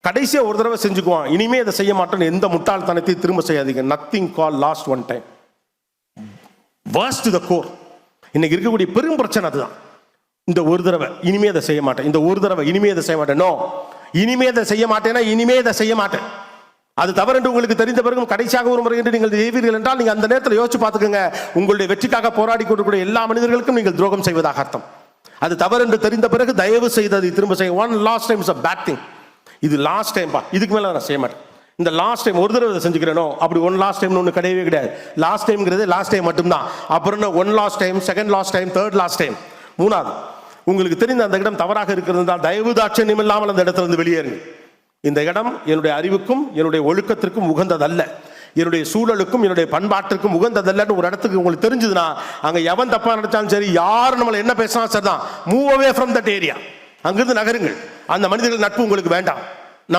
கடைசியா ஒரு தடவை செஞ்சுக்குவான், இனிமே இதை செய்ய மாட்டேன்னு எந்த முட்டாள்தனத்தையும் திரும்ப செய்யாதீங்க. Nothing call last one time. Worst to the core. இன்னைக்கு இருக்கக்கூடிய பெரும் பிரச்சனை அதுதான். இந்த ஒரு தடவை இனிமே அதை செய்ய மாட்டேன், இந்த ஒரு தடவை இனிமே அதை செய்ய மாட்டேன். நோ, இனிமே அதை செய்ய மாட்டேன்னா இனிமே இதை செய்ய மாட்டேன். அது தவறு என்று உங்களுக்கு தெரிந்த பிறகும் கடைசியாக ஒரு முறை என்று நீங்கள் செய்வீர்கள் என்றால் நீங்கள் அந்த நேரத்தில் யோசிச்சு பார்த்துக்கோங்க, உங்களுடைய வெற்றிக்காக போராடி கொண்டிருக்கிற எல்லா மனிதர்களுக்கும் நீங்கள் துரோகம் செய்வதாக அர்த்தம். அது தவறு என்று தெரிந்த பிறகு தயவு செய்து அதை திரும்ப செய்ய. One last time is a bad thing. இது லாஸ்ட் டைம் பா, இதுக்கு மேலே நான் செய்ய மாட்டேன். இந்த லாஸ்ட் டைம் ஒரு தடவை செஞ்சுக்கிறேனோ, அப்படி ஒன் லாஸ்ட் டைம்னு ஒன்று கிடையவே கிடையாது. லாஸ்ட் டைம்ங்கிறது லாஸ்ட் டைம் மட்டும்தான். அப்புறம் one last time, second last time, third last time. மூணாவது, உங்களுக்கு தெரிந்த அந்த இடம் தவறாக இருக்கிறது தயவு தாட்சண்யம் இல்லாமல் அந்த இடத்துல இருந்து வெளியேறுங்க. இந்த இடம் என்னுடைய அறிவுக்கும் என்னுடைய ஒழுக்கத்திற்கும் உகந்ததல்ல, என்னுடைய சூழலுக்கும் என்னுடைய பண்பாட்டிற்கும் உகந்ததல்லன்னு ஒரு இடத்துக்கு உங்களுக்கு தெரிஞ்சதுன்னா, அங்கே எவன் தப்பா நினைச்சாலும் சரி, யார் நம்மளை என்ன பேசினாலும் சரிதான், move away from that area. அங்கிருந்து நகருங்கள். அந்த மனிதர்கள் நட்பு உங்களுக்கு வேண்டாம்.